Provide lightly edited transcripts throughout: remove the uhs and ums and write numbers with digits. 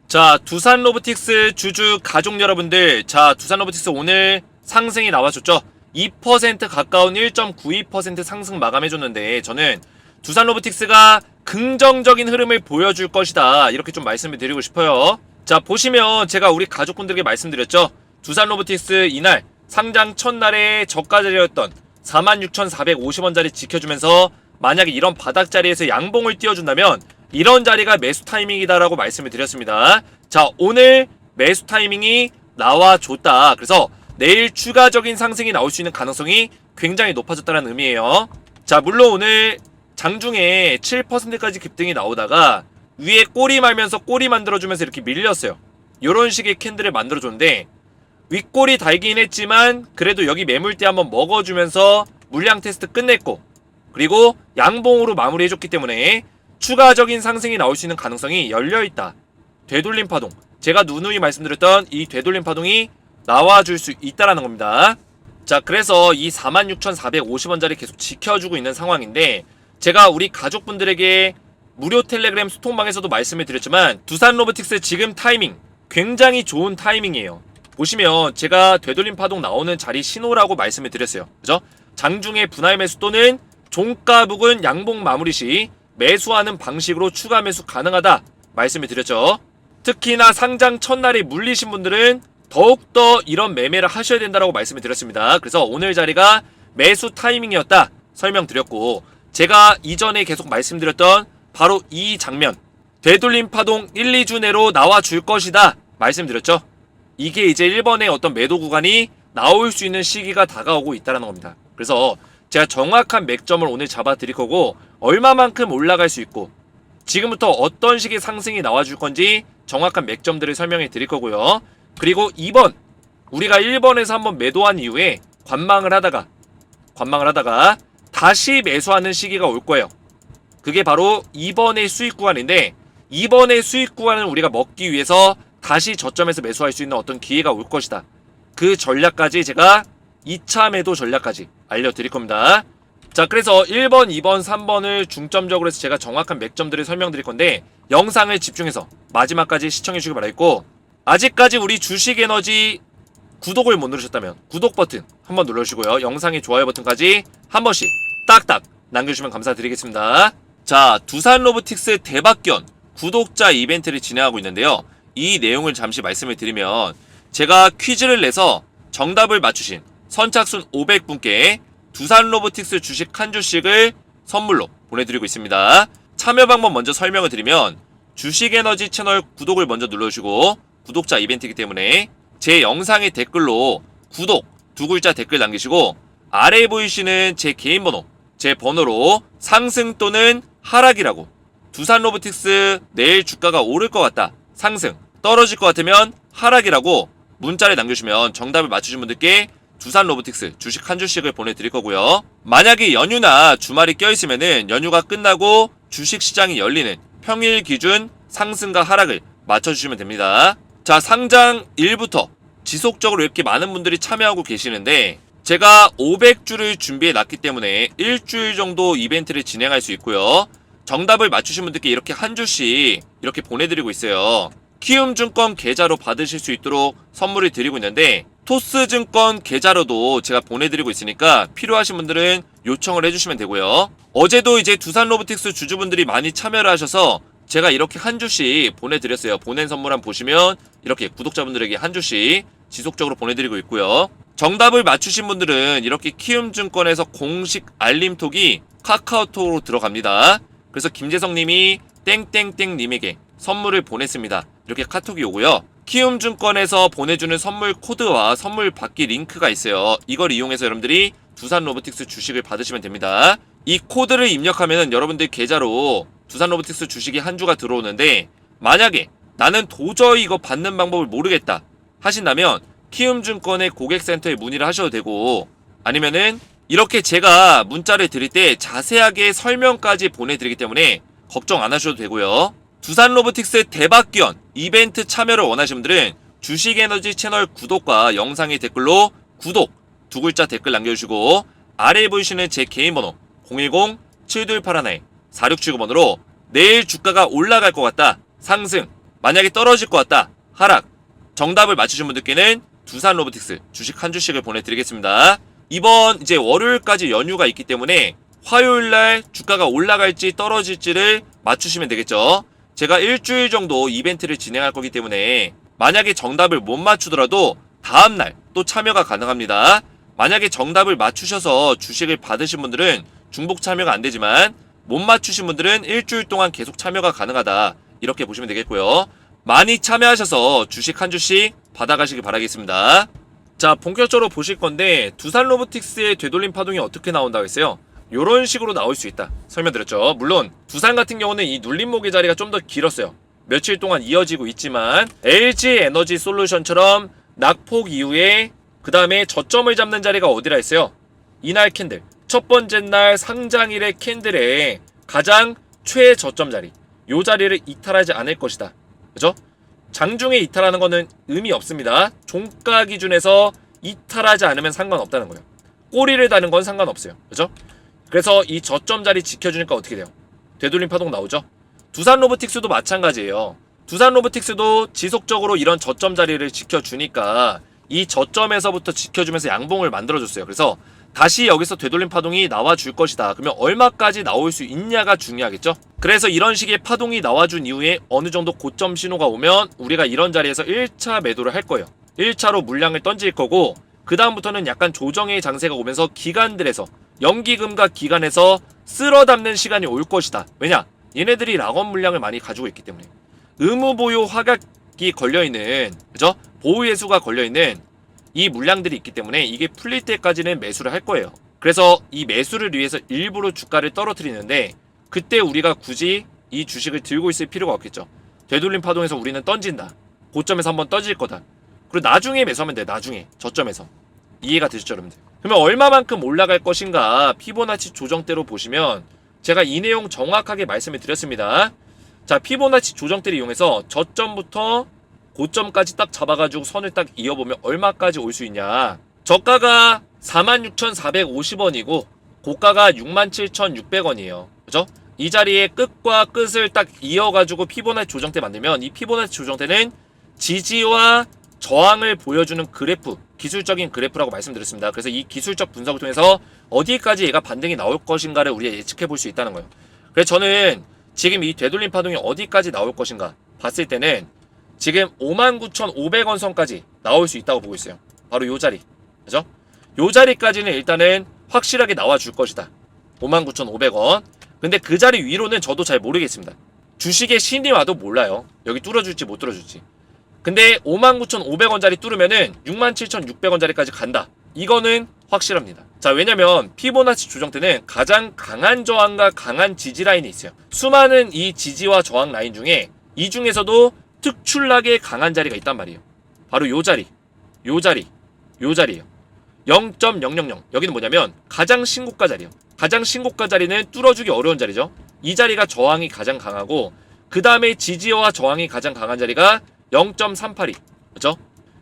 자, 두산 로보틱스 주주 가족 여러분들, 자, 두산 로보틱스 오늘 상승이 나와줬죠. 2% 가까운 1.92% 상승 마감해줬는데, 저는 두산 로보틱스가 긍정적인 흐름을 보여줄 것이다, 이렇게 좀 말씀을 드리고 싶어요. 자, 보시면 제가 우리 가족분들에게 말씀드렸죠. 두산 로보틱스 이날 상장 첫날에 저가 자리였던 46,450원짜리 지켜주면서 만약에 이런 바닥자리에서 양봉을 띄워준다면 이런 자리가 매수 타이밍이다라고 말씀을 드렸습니다. 자, 오늘 매수 타이밍이 나와줬다. 그래서 내일 추가적인 상승이 나올 수 있는 가능성이 굉장히 높아졌다는 의미예요. 자, 물론 오늘 장중에 7%까지 급등이 나오다가 위에 꼬리 말면서 꼬리 만들어주면서 이렇게 밀렸어요. 요런 식의 캔들을 만들어줬는데 윗꼬리 달긴 했지만 그래도 여기 매물대 한번 먹어주면서 물량 테스트 끝냈고, 그리고 양봉으로 마무리해줬기 때문에 추가적인 상승이 나올 수 있는 가능성이 열려있다. 되돌림 파동, 제가 누누이 말씀드렸던 이 되돌림 파동이 나와줄 수 있다라는 겁니다. 자, 그래서 이 46,450원짜리 계속 지켜주고 있는 상황인데, 제가 우리 가족분들에게 무료 텔레그램 소통방에서도 말씀을 드렸지만 두산 로보틱스 지금 타이밍 굉장히 좋은 타이밍이에요. 보시면 제가 되돌림 파동 나오는 자리 신호라고 말씀을 드렸어요. 그죠? 장중에 분할 매수 또는 종가 부근 양봉 마무리 시 매수하는 방식으로 추가 매수 가능하다 말씀을 드렸죠. 특히나 상장 첫날에 물리신 분들은 더욱더 이런 매매를 하셔야 된다고 말씀을 드렸습니다. 그래서 오늘 자리가 매수 타이밍이었다 설명드렸고, 제가 이전에 계속 말씀드렸던 바로 이 장면, 되돌림 파동 1, 2주 내로 나와줄 것이다 말씀드렸죠. 이게 이제 1번의 어떤 매도 구간이 나올 수 있는 시기가 다가오고 있다는 겁니다. 그래서 제가 정확한 맥점을 오늘 잡아 드릴 거고, 얼마만큼 올라갈 수 있고 지금부터 어떤 식의 상승이 나와줄 건지 정확한 맥점들을 설명해 드릴 거고요. 그리고 2번, 우리가 1번에서 한번 매도한 이후에 관망을 하다가 다시 매수하는 시기가 올 거예요. 그게 바로 2번의 수익 구간인데, 2번의 수익 구간을 우리가 먹기 위해서 다시 저점에서 매수할 수 있는 어떤 기회가 올 것이다. 그 전략까지 제가 2차 매도 전략까지 알려드릴 겁니다. 자, 그래서 1번, 2번, 3번을 중점적으로 해서 제가 정확한 맥점들을 설명드릴 건데, 영상을 집중해서 마지막까지 시청해 주시기 바라겠고, 아직까지 우리 주식에너지 구독을 못 누르셨다면 구독 버튼 한번 눌러주시고요. 영상의 좋아요 버튼까지 한 번씩 딱딱 남겨주시면 감사드리겠습니다. 자, 두산 로보틱스 대박견 구독자 이벤트를 진행하고 있는데요. 이 내용을 잠시 말씀을 드리면, 제가 퀴즈를 내서 정답을 맞추신 선착순 500분께 두산 로보틱스 주식 한 주씩을 선물로 보내드리고 있습니다. 참여 방법 먼저 설명을 드리면, 주식에너지 채널 구독을 먼저 눌러주시고, 구독자 이벤트이기 때문에 제 영상의 댓글로 구독 두 글자 댓글 남기시고, 아래에 보이시는 제 개인 번호, 제 번호로 상승 또는 하락이라고, 두산 로보틱스 내일 주가가 오를 것 같다, 상승, 떨어질 것 같으면 하락이라고 문자를 남겨주시면 정답을 맞추신 분들께 두산 로보틱스 주식 한 주씩을 보내드릴 거고요. 만약에 연휴나 주말이 껴있으면은 연휴가 끝나고 주식시장이 열리는 평일 기준 상승과 하락을 맞춰주시면 됩니다. 자, 상장 1부터 지속적으로 이렇게 많은 분들이 참여하고 계시는데, 제가 500주를 준비해 놨기 때문에 일주일 정도 이벤트를 진행할 수 있고요. 정답을 맞추신 분들께 이렇게 한 주씩 이렇게 보내드리고 있어요. 키움증권 계좌로 받으실 수 있도록 선물을 드리고 있는데, 토스증권 계좌로도 제가 보내드리고 있으니까 필요하신 분들은 요청을 해주시면 되고요. 어제도 이제 두산 로보틱스 주주분들이 많이 참여를 하셔서 제가 이렇게 한 주씩 보내드렸어요. 보낸 선물 보시면 이렇게 구독자분들에게 한 주씩 지속적으로 보내드리고 있고요. 정답을 맞추신 분들은 이렇게 키움증권에서 공식 알림톡이 카카오톡으로 들어갑니다. 그래서 김재성님이 땡땡땡님에게 선물을 보냈습니다, 이렇게 카톡이 오고요. 키움증권에서 보내주는 선물 코드와 선물 받기 링크가 있어요. 이걸 이용해서 여러분들이 두산 로보틱스 주식을 받으시면 됩니다. 이 코드를 입력하면 여러분들 계좌로 두산 로보틱스 주식이 한 주가 들어오는데, 만약에 나는 도저히 이거 받는 방법을 모르겠다 하신다면 키움증권의 고객센터에 문의를 하셔도 되고, 아니면은 이렇게 제가 문자를 드릴 때 자세하게 설명까지 보내드리기 때문에 걱정 안 하셔도 되고요. 두산 로보틱스 대박기원 이벤트 참여를 원하시는 분들은 주식에너지 채널 구독과 영상의 댓글로 구독 두 글자 댓글 남겨주시고, 아래에 보이시는 제 개인 번호 010-7281-4679번으로 내일 주가가 올라갈 것 같다, 상승 만약에 떨어질 것 같다. 하락. 정답을 맞추신 분들께는 두산 로보틱스 주식 한 주씩을 보내드리겠습니다. 이번 이제 월요일까지 연휴가 있기 때문에 화요일날 주가가 올라갈지 떨어질지를 맞추시면 되겠죠. 제가 일주일 정도 이벤트를 진행할 거기 때문에 만약에 정답을 못 맞추더라도 다음날 또 참여가 가능합니다. 만약에 정답을 맞추셔서 주식을 받으신 분들은 중복 참여가 안 되지만 못 맞추신 분들은 일주일 동안 계속 참여가 가능하다. 이렇게 보시면 되겠고요. 많이 참여하셔서 주식 한 주씩 받아가시기 바라겠습니다. 자, 본격적으로 보실 건데 두산 로보틱스의 되돌림 파동이 어떻게 나온다고 했어요? 요런 식으로 나올 수 있다 설명드렸죠. 물론 두산 같은 경우는 이 눌림목의 자리가 좀 더 길었어요. 며칠 동안 이어지고 있지만 LG 에너지 솔루션처럼 낙폭 이후에 그 다음에 저점을 잡는 자리가 어디라 했어요? 이날 캔들 첫 번째 날 상장일의 캔들의 가장 최저점 자리, 요 자리를 이탈하지 않을 것이다. 그죠? 장중에 이탈하는 거는 의미 없습니다. 종가 기준에서 이탈하지 않으면 상관없다는 거예요. 꼬리를 다는 건 상관없어요. 그죠? 그래서 이 저점 자리 지켜주니까 어떻게 돼요? 되돌림 파동 나오죠? 두산 로보틱스도 마찬가지예요. 두산 로보틱스도 지속적으로 이런 저점 자리를 지켜주니까 이 저점에서부터 지켜주면서 양봉을 만들어줬어요. 그래서 다시 여기서 되돌림 파동이 나와줄 것이다. 그러면 얼마까지 나올 수 있냐가 중요하겠죠? 그래서 이런 식의 파동이 나와준 이후에 어느 정도 고점 신호가 오면 우리가 이런 자리에서 1차 매도를 할 거예요. 1차로 물량을 던질 거고 그 다음부터는 약간 조정의 장세가 오면서 기관들에서 연기금과 기관에서 쓸어 담는 시간이 올 것이다. 왜냐? 얘네들이 락원 물량을 많이 가지고 있기 때문에 의무보유 화각이 걸려있는, 그죠? 보유예수가 걸려있는 이 물량들이 있기 때문에 이게 풀릴 때까지는 매수를 할 거예요. 그래서 이 매수를 위해서 일부러 주가를 떨어뜨리는데 그때 우리가 굳이 이 주식을 들고 있을 필요가 없겠죠. 되돌림 파동에서 우리는 던진다. 고점에서 한번 떠질 거다. 그리고 나중에 매수하면 돼. 나중에 저점에서. 이해가 되시죠 여러분들? 그러면 얼마만큼 올라갈 것인가 피보나치 조정대로 보시면 제가 이 내용 정확하게 말씀을 드렸습니다. 자, 피보나치 조정대를 이용해서 저점부터 고점까지 딱 잡아가지고 선을 딱 이어보면 얼마까지 올 수 있냐. 저가가 46,450원이고 고가가 67,600원이에요. 그죠? 이 자리에 끝과 끝을 딱 이어가지고 피보나치 조정대 만들면 이 피보나치 조정대는 지지와 저항을 보여주는 그래프, 기술적인 그래프라고 말씀드렸습니다. 그래서 이 기술적 분석을 통해서 어디까지 얘가 반등이 나올 것인가를 우리가 예측해 볼 수 있다는 거예요. 그래서 저는 지금 이 되돌림 파동이 어디까지 나올 것인가 봤을 때는 지금 59,500원 선까지 나올 수 있다고 보고 있어요. 바로 요 자리. 그죠? 요 자리까지는 일단은 확실하게 나와줄 것이다. 59,500원. 근데 그 자리 위로는 저도 잘 모르겠습니다. 주식의 신이 와도 몰라요. 여기 뚫어줄지 못 뚫어줄지. 근데 59,500원짜리 뚫으면은 67,600원짜리까지 간다. 이거는 확실합니다. 자, 왜냐면 피보나치 조정대는 가장 강한 저항과 강한 지지 라인이 있어요. 수많은 이 지지와 저항 라인 중에 이 중에서도 특출나게 강한 자리가 있단 말이에요. 바로 요 자리, 요 자리, 요 자리예요. 0.000. 여기는 뭐냐면 가장 신고가 자리예요. 가장 신고가 자리는 뚫어주기 어려운 자리죠. 이 자리가 저항이 가장 강하고 그 다음에 지지와 저항이 가장 강한 자리가 0.382. 그죠?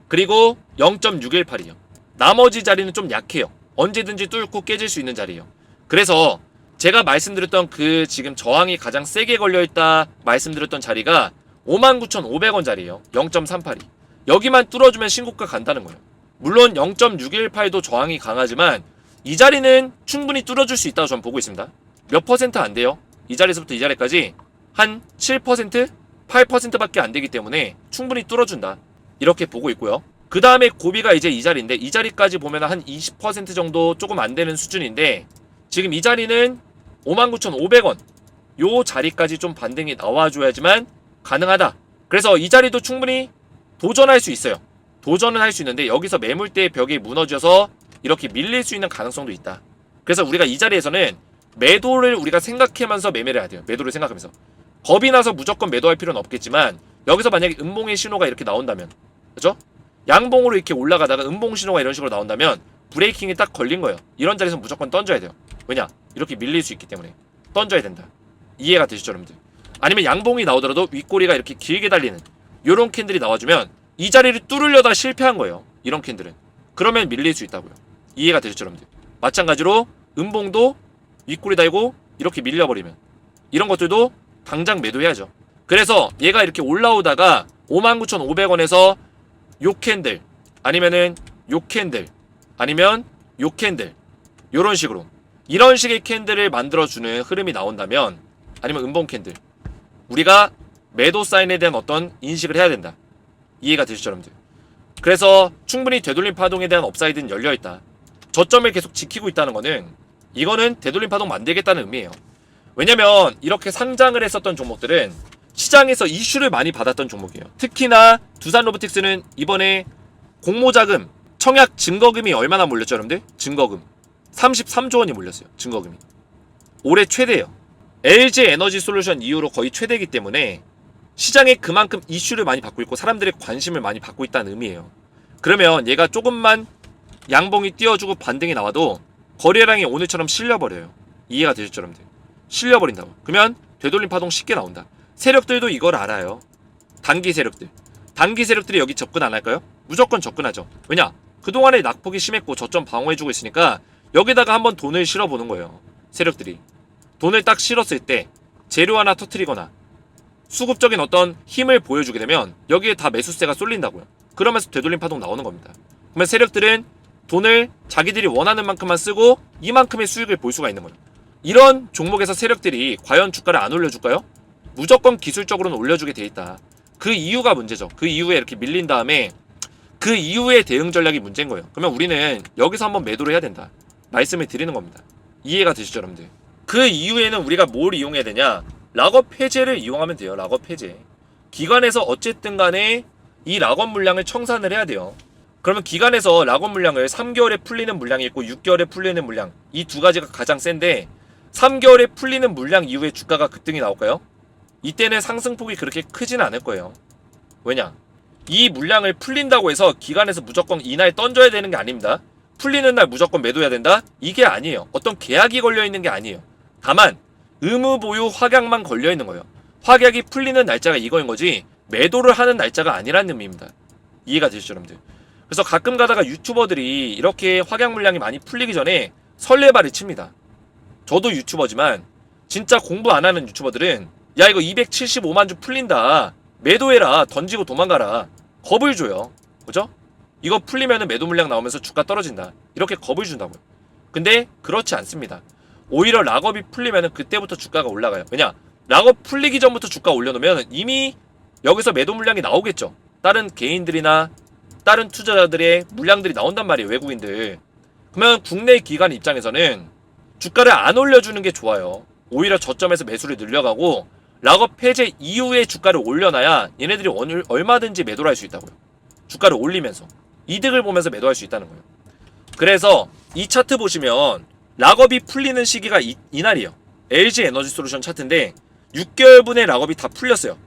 그리고 0.618이요. 나머지 자리는 좀 약해요. 언제든지 뚫고 깨질 수 있는 자리예요. 그래서 제가 말씀드렸던 그 지금 저항이 가장 세게 걸려있다 말씀드렸던 자리가 59,500원 자리예요. 0.382. 여기만 뚫어주면 신고가 간다는 거예요. 물론 0.618도 저항이 강하지만 이 자리는 충분히 뚫어줄 수 있다고 저는 보고 있습니다. 몇 퍼센트 안 돼요. 이 자리에서부터 이 자리까지 한 7%? 8%밖에 안 되기 때문에 충분히 뚫어준다. 이렇게 보고 있고요. 그 다음에 고비가 이제 이 자리인데 이 자리까지 보면 한 20% 정도 조금 안 되는 수준인데 지금 이 자리는 59,500원 요 자리까지 좀 반등이 나와줘야지만 가능하다. 그래서 이 자리도 충분히 도전할 수 있어요. 도전은 할 수 있는데 여기서 매물대의 벽이 무너져서 이렇게 밀릴 수 있는 가능성도 있다. 그래서 우리가 이 자리에서는 매도를 우리가 생각하면서 매매를 해야 돼요. 매도를 생각하면서. 겁이 나서 무조건 매도할 필요는 없겠지만 여기서 만약에 음봉의 신호가 이렇게 나온다면, 그죠? 양봉으로 이렇게 올라가다가 음봉 신호가 이런 식으로 나온다면 브레이킹이 딱 걸린 거예요. 이런 자리에서 무조건 던져야 돼요. 왜냐? 이렇게 밀릴 수 있기 때문에 던져야 된다. 이해가 되시죠 여러분들? 아니면 양봉이 나오더라도 윗꼬리가 이렇게 길게 달리는 요런 캔들이 나와주면 이 자리를 뚫으려다 실패한 거예요. 이런 캔들은. 그러면 밀릴 수 있다고요. 이해가 되시죠 여러분들? 마찬가지로 음봉도 윗꼬리 달고 이렇게 밀려버리면 이런 것들도 당장 매도해야죠. 그래서 얘가 이렇게 올라오다가 59,500원에서 요 캔들 아니면은 요 캔들 아니면 요 캔들 요런 식으로 이런 식의 캔들을 만들어주는 흐름이 나온다면 아니면 음봉 캔들 우리가 매도 사인에 대한 어떤 인식을 해야 된다. 이해가 되시죠 여러분들? 그래서 충분히 되돌림 파동에 대한 업사이드는 열려있다. 저점을 계속 지키고 있다는 거는 이거는 되돌림 파동 만들겠다는 의미예요. 왜냐면 이렇게 상장을 했었던 종목들은 시장에서 이슈를 많이 받았던 종목이에요. 특히나 두산로보틱스는 이번에 공모자금 청약 증거금이 얼마나 몰렸죠 여러분들? 증거금 33조 원이 몰렸어요. 증거금이 올해 최대예요. LG에너지솔루션 이후로 거의 최대이기 때문에 시장에 그만큼 이슈를 많이 받고 있고 사람들의 관심을 많이 받고 있다는 의미예요. 그러면 얘가 조금만 양봉이 띄워주고 반등이 나와도 거래량이 오늘처럼 실려버려요. 이해가 되셨죠 여러분들? 실려버린다고. 그러면 되돌림 파동 쉽게 나온다. 세력들도 이걸 알아요. 단기 세력들이 여기 접근 안 할까요? 무조건 접근하죠. 왜냐? 그동안에 낙폭이 심했고 저점 방어해주고 있으니까 여기다가 한번 돈을 실어보는 거예요. 세력들이 돈을 딱 실었을 때 재료 하나 터트리거나 수급적인 어떤 힘을 보여주게 되면 여기에 다 매수세가 쏠린다고요. 그러면서 되돌림 파동 나오는 겁니다. 그러면 세력들은 돈을 자기들이 원하는 만큼만 쓰고 이만큼의 수익을 볼 수가 있는 거예요. 이런 종목에서 세력들이 과연 주가를 안 올려줄까요? 무조건 기술적으로는 올려주게 돼 있다. 그 이유가 문제죠. 그 이후에 이렇게 밀린 다음에 그 이후의 대응 전략이 문제인 거예요. 그러면 우리는 여기서 한번 매도를 해야 된다. 말씀을 드리는 겁니다. 이해가 되시죠 여러분들? 그 이후에는 우리가 뭘 이용해야 되냐? 락업 해제를 이용하면 돼요. 락업 해제. 기관에서 어쨌든 간에 이 락업 물량을 청산을 해야 돼요. 그러면 기관에서 락업 물량을 3개월에 풀리는 물량이 있고 6개월에 풀리는 물량 이 두 가지가 가장 센데 3개월에 풀리는 물량 이후에 주가가 급등이 나올까요? 이때는 상승폭이 그렇게 크진 않을 거예요. 왜냐? 이 물량을 풀린다고 해서 기관에서 무조건 이날 던져야 되는 게 아닙니다. 풀리는 날 무조건 매도해야 된다? 이게 아니에요. 어떤 계약이 걸려있는 게 아니에요. 다만 의무 보유 확약만 걸려있는 거예요. 확약이 풀리는 날짜가 이거인 거지 매도를 하는 날짜가 아니라는 의미입니다. 이해가 되시죠 여러분들? 그래서 가끔 가다가 유튜버들이 이렇게 확약 물량이 많이 풀리기 전에 설레발을 칩니다. 저도 유튜버지만 진짜 공부 안 하는 유튜버들은 야 이거 275만 주 풀린다 매도해라 던지고 도망가라 겁을 줘요. 그죠? 이거 풀리면은 매도 물량 나오면서 주가 떨어진다 이렇게 겁을 준다고요. 근데 그렇지 않습니다. 오히려 락업이 풀리면은 그때부터 주가가 올라가요. 왜냐? 락업 풀리기 전부터 주가 올려놓으면 이미 여기서 매도 물량이 나오겠죠. 다른 개인들이나 다른 투자자들의 물량들이 나온단 말이에요. 외국인들. 그러면 국내 기관 입장에서는 주가를 안 올려주는 게 좋아요. 오히려 저점에서 매수를 늘려가고 락업 폐지 이후에 주가를 올려놔야 얘네들이 얼마든지 매도를 할 수 있다고요. 주가를 올리면서 이득을 보면서 매도할 수 있다는 거예요. 그래서 이 차트 보시면 락업이 풀리는 시기가 이날이에요. LG에너지솔루션 차트인데 6개월분의 락업이 다 풀렸어요.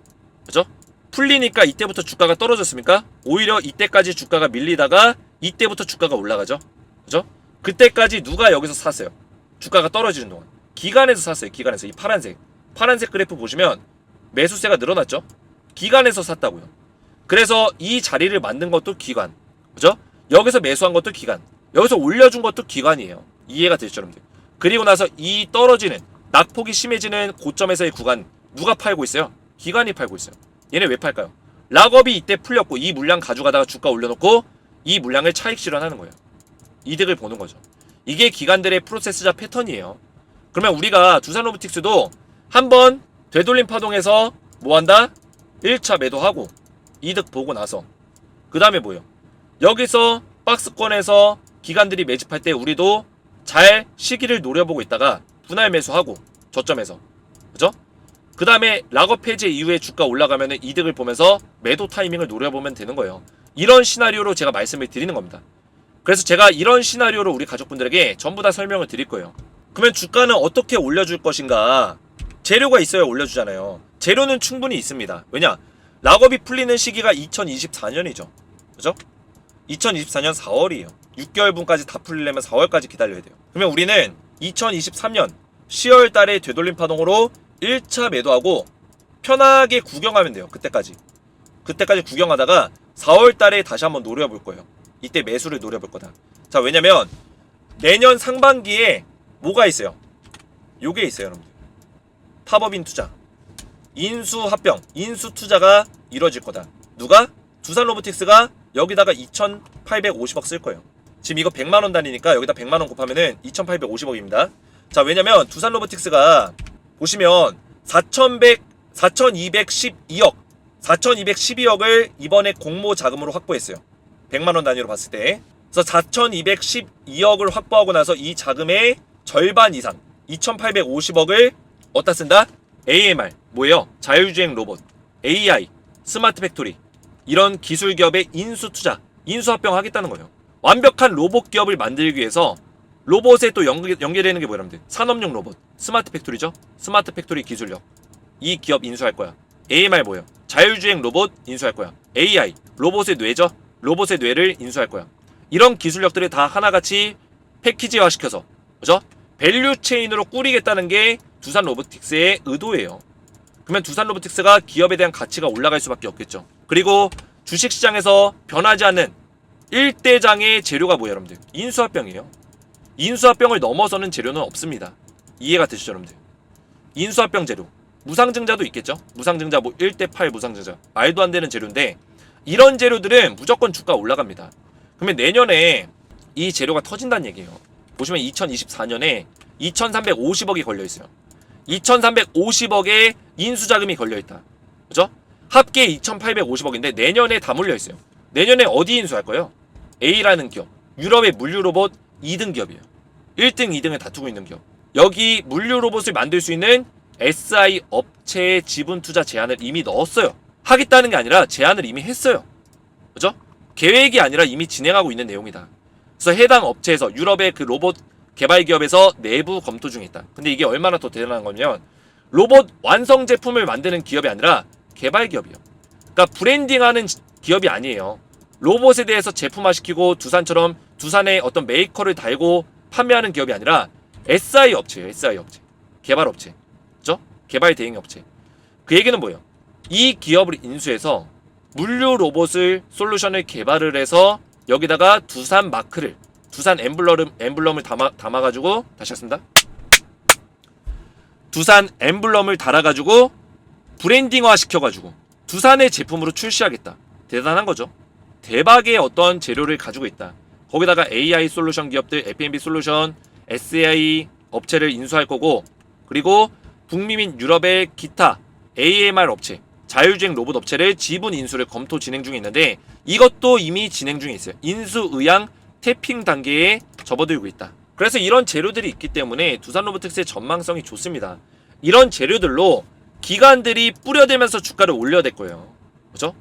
그죠? 풀리니까 이때부터 주가가 떨어졌습니까? 오히려 이때까지 주가가 밀리다가 이때부터 주가가 올라가죠. 그죠? 그때까지 누가 여기서 샀어요? 주가가 떨어지는 동안 기관에서 샀어요. 기관에서. 이 파란색 그래프 보시면 매수세가 늘어났죠. 기관에서 샀다고요. 그래서 이 자리를 만든 것도 기관, 그죠? 여기서 매수한 것도 기관, 여기서 올려준 것도 기관이에요. 이해가 되시죠 여러분들? 그리고 나서 이 떨어지는 낙폭이 심해지는 고점에서의 구간 누가 팔고 있어요? 기관이 팔고 있어요. 얘네 왜 팔까요? 락업이 이때 풀렸고 이 물량 가져가다가 주가 올려놓고 이 물량을 차익 실현하는 거예요. 이득을 보는 거죠. 이게 기관들의 프로세스자 패턴이에요. 그러면 우리가 두산로보틱스도 한번 되돌림 파동에서 뭐한다? 1차 매도하고 이득 보고 나서 그 다음에 뭐예요? 여기서 박스권에서 기관들이 매집할 때 우리도 잘 시기를 노려보고 있다가 분할 매수하고 저점에서, 그죠? 그 다음에 락업 폐지 이후에 주가 올라가면 이득을 보면서 매도 타이밍을 노려보면 되는 거예요. 이런 시나리오로 제가 말씀을 드리는 겁니다. 그래서 제가 이런 시나리오로 우리 가족분들에게 전부 다 설명을 드릴 거예요. 그러면 주가는 어떻게 올려줄 것인가? 재료가 있어야 올려주잖아요. 재료는 충분히 있습니다. 왜냐? 락업이 풀리는 시기가 2024년이죠. 그죠? 2024년 4월이에요. 6개월분까지 다 풀리려면 4월까지 기다려야 돼요. 그러면 우리는 2023년 10월 달에 되돌림 파동으로 1차 매도하고 편하게 구경하면 돼요. 그때까지 구경하다가 4월 달에 다시 한번 노려볼 거예요. 이때 매수를 노려볼 거다. 자, 왜냐면 내년 상반기에 뭐가 있어요? 요게 있어요, 여러분들. 팝업인 투자. 인수합병, 인수투자가 이루어질 거다. 누가? 두산로보틱스가 여기다가 2,850억 쓸 거예요. 지금 이거 100만원 단위니까 여기다 100만원 곱하면은 2,850억입니다. 자, 왜냐면 두산로보틱스가 보시면 4,212억을 이번에 공모 자금으로 확보했어요. 100만원 단위로 봤을 때. 그래서 4,212억을 확보하고 나서 이 자금의 절반 이상 2,850억을 어디다 쓴다? AMR, 뭐예요? 자율주행 로봇, AI, 스마트 팩토리, 이런 기술 기업의 인수투자, 인수합병하겠다는 거예요. 완벽한 로봇 기업을 만들기 위해서 로봇에 또 연계되는 게 뭐야, 여러분들? 산업용 로봇, 스마트 팩토리죠? 스마트 팩토리 기술력. 이 기업 인수할 거야. AMR 뭐예요? 자율주행 로봇 인수할 거야. AI, 로봇의 뇌죠? 로봇의 뇌를 인수할 거야. 이런 기술력들을 다 하나같이 패키지화 시켜서, 그죠? 밸류 체인으로 꾸리겠다는 게 두산 로보틱스의 의도예요. 그러면 두산 로보틱스가 기업에 대한 가치가 올라갈 수밖에 없겠죠. 그리고 주식시장에서 변하지 않는 1대장의 재료가 뭐예요, 여러분들? 인수합병이에요. 인수합병을 넘어서는 재료는 없습니다. 이해가 되시죠, 여러분들? 인수합병 재료. 무상증자도 있겠죠? 무상증자 뭐 1대8 무상증자. 말도 안 되는 재료인데 이런 재료들은 무조건 주가 올라갑니다. 그러면 내년에 이 재료가 터진다는 얘기예요. 보시면 2024년에 2,350억이 걸려있어요. 2,350억의 인수자금이 걸려있다. 그죠? 합계 2,850억인데 내년에 다 몰려있어요. 내년에 어디 인수할 거예요? A라는 기업. 유럽의 물류로봇 2등 기업이에요. 1등, 2등을 다투고 있는 기업. 여기 물류로봇을 만들 수 있는 SI 업체의 지분 투자 제안을 이미 넣었어요. 하겠다는 게 아니라 제안을 이미 했어요. 그죠? 계획이 아니라 이미 진행하고 있는 내용이다. 그래서 해당 업체에서 유럽의 그 로봇 개발 기업에서 내부 검토 중에 있다. 근데 이게 얼마나 더 대단한 거냐면 로봇 완성 제품을 만드는 기업이 아니라 개발 기업이에요. 그러니까 브랜딩하는 기업이 아니에요. 로봇에 대해서 제품화시키고 두산처럼 두산의 어떤 메이커를 달고 판매하는 기업이 아니라 SI 업체예요. SI 업체. 개발 업체. 그죠? 개발 대행 업체. 그 얘기는 뭐예요? 이 기업을 인수해서 물류 로봇을 솔루션을 개발을 해서 여기다가 두산 마크를, 두산 엠블럼을 담아가지고, 다시 하겠습니다. 두산 엠블럼을 달아가지고 브랜딩화 시켜가지고 두산의 제품으로 출시하겠다. 대단한 거죠. 대박의 어떤 재료를 가지고 있다. 거기다가 AI 솔루션 기업들, F&B 솔루션, SAI 업체를 인수할 거고, 그리고 북미 및 유럽의 기타 AMR 업체, 자율주행 로봇 업체를 지분 인수를 검토 진행 중에 있는데 이것도 이미 진행 중에 있어요. 인수 의향 태핑 단계에 접어들고 있다. 그래서 이런 재료들이 있기 때문에 두산 로보틱스의 전망성이 좋습니다. 이런 재료들로 기관들이 뿌려대면서 주가를 올려야 거예요. 그죠?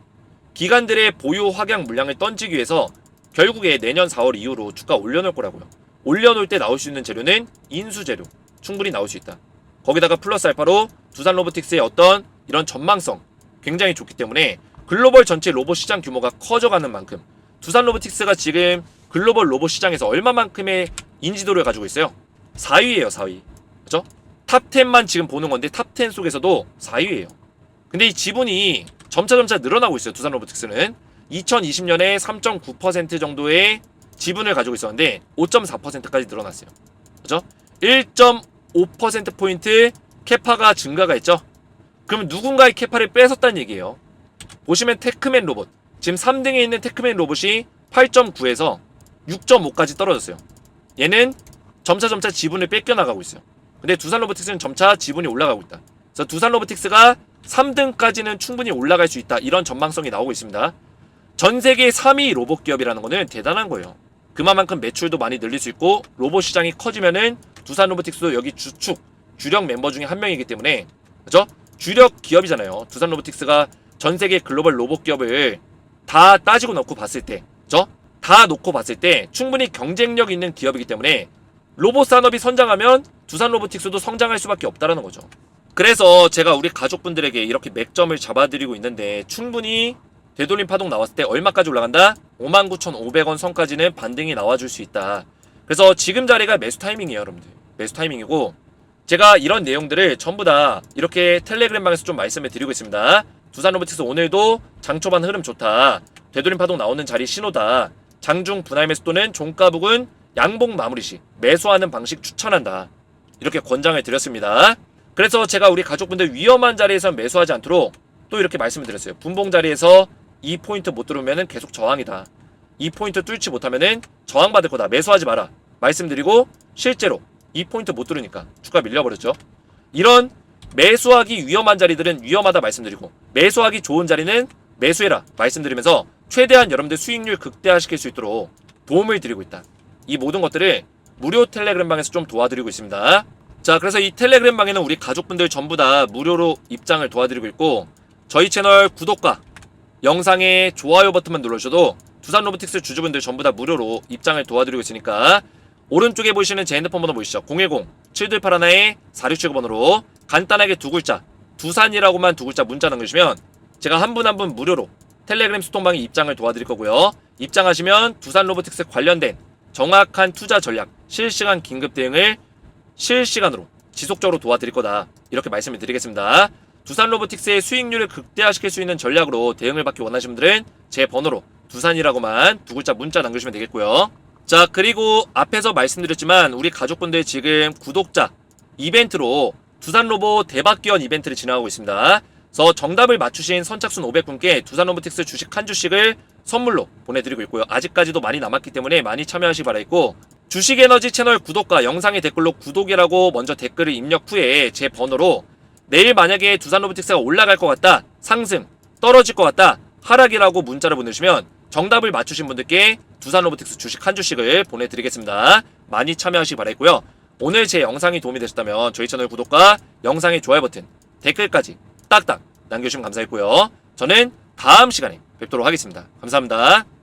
기관들의 보유 확약 물량을 던지기 위해서 결국에 내년 4월 이후로 주가 올려놓을 거라고요. 올려놓을 때 나올 수 있는 재료는 인수 재료 충분히 나올 수 있다. 거기다가 플러스 알파로 두산 로보틱스의 어떤 이런 전망성 굉장히 좋기 때문에 글로벌 전체 로봇 시장 규모가 커져가는 만큼 두산 로보틱스가 지금 글로벌 로봇 시장에서 얼마만큼의 인지도를 가지고 있어요? 4위예요, 4위. 그죠? 탑10만 지금 보는 건데 탑10 속에서도 4위예요. 근데 이 지분이 점차 늘어나고 있어요. 두산 로보틱스는 2020년에 3.9% 정도의 지분을 가지고 있었는데 5.4%까지 늘어났어요. 그죠? 1.5%포인트 캐파가 증가가 했죠. 그러면 누군가의 캐파를 뺏었다는 얘기예요. 보시면 테크맨 로봇, 지금 3등에 있는 테크맨 로봇이 8.9에서 6.5까지 떨어졌어요. 얘는 점차 지분을 뺏겨나가고 있어요. 근데 두산 로보틱스는 점차 지분이 올라가고 있다. 그래서 두산 로보틱스가 3등까지는 충분히 올라갈 수 있다. 이런 전망성이 나오고 있습니다. 전 세계 3위 로봇 기업이라는 거는 대단한 거예요. 그만큼 매출도 많이 늘릴 수 있고 로봇 시장이 커지면은 두산 로보틱스도 여기 주력 멤버 중에 한 명이기 때문에, 그죠? 주력 기업이잖아요. 두산 로보틱스가 전 세계 글로벌 로봇 기업을 다 따지고 놓고 봤을 때, 그죠? 다 놓고 봤을 때 충분히 경쟁력 있는 기업이기 때문에 로봇 산업이 성장하면 두산 로보틱스도 성장할 수밖에 없다라는 거죠. 그래서 제가 우리 가족분들에게 이렇게 맥점을 잡아드리고 있는데 충분히 되돌림 파동 나왔을 때 얼마까지 올라간다? 59,500원 선까지는 반등이 나와줄 수 있다. 그래서 지금 자리가 매수 타이밍이에요, 여러분들. 매수 타이밍이고, 제가 이런 내용들을 전부 다 이렇게 텔레그램방에서 좀 말씀을 드리고 있습니다. 두산 로보틱스 오늘도 장 초반 흐름 좋다. 되돌림 파동 나오는 자리 신호다. 장중 분할 매수 또는 종가 부근 양봉 마무리 시 매수하는 방식 추천한다. 이렇게 권장을 드렸습니다. 그래서 제가 우리 가족분들 위험한 자리에서 매수하지 않도록 또 이렇게 말씀을 드렸어요. 분봉 자리에서 이 포인트 못 들어오면은 계속 저항이다. 이 포인트 뚫지 못하면은 저항받을 거다. 매수하지 마라. 말씀드리고 실제로 이 포인트 못 뚫으니까 주가 밀려버렸죠. 이런 매수하기 위험한 자리들은 위험하다 말씀드리고 매수하기 좋은 자리는 매수해라 말씀드리면서 최대한 여러분들 수익률 극대화시킬 수 있도록 도움을 드리고 있다. 이 모든 것들을 무료 텔레그램 방에서 좀 도와드리고 있습니다. 자, 그래서 이 텔레그램 방에는 우리 가족분들 전부 다 무료로 입장을 도와드리고 있고 저희 채널 구독과 영상에 좋아요 버튼만 눌러주셔도 두산로보틱스 주주분들 전부 다 무료로 입장을 도와드리고 있으니까 오른쪽에 보시는 제 핸드폰 번호 보이시죠? 010-7281-4679번으로 간단하게 두 글자 두산이라고만 두 글자 문자 남겨주시면 제가 한 분 한 분 무료로 텔레그램 소통방에 입장을 도와드릴 거고요. 입장하시면 두산로보틱스 관련된 정확한 투자 전략, 실시간 긴급 대응을 실시간으로 지속적으로 도와드릴 거다. 이렇게 말씀을 드리겠습니다. 두산로보틱스의 수익률을 극대화시킬 수 있는 전략으로 대응을 받기 원하시는 분들은 제 번호로 두산이라고만 두 글자 문자 남겨주시면 되겠고요. 자, 그리고 앞에서 말씀드렸지만 우리 가족분들 지금 구독자 이벤트로 두산로보 대박기원 이벤트를 진행하고 있습니다. 그래서 정답을 맞추신 선착순 500분께 두산로보틱스 주식 한 주씩을 선물로 보내드리고 있고요. 아직까지도 많이 남았기 때문에 많이 참여하시기 바라겠고 주식에너지 채널 구독과 영상의 댓글로 구독이라고 먼저 댓글을 입력 후에 제 번호로 내일 만약에 두산로보틱스가 올라갈 것 같다, 상승, 떨어질 것 같다, 하락이라고 문자를 보내주시면 정답을 맞추신 분들께 두산로보틱스 주식 한 주씩을 보내드리겠습니다. 많이 참여하시기 바라겠고요. 오늘 제 영상이 도움이 되셨다면 저희 채널 구독과 영상의 좋아요 버튼, 댓글까지 딱딱 남겨주시면 감사했고요. 저는 다음 시간에 뵙도록 하겠습니다. 감사합니다.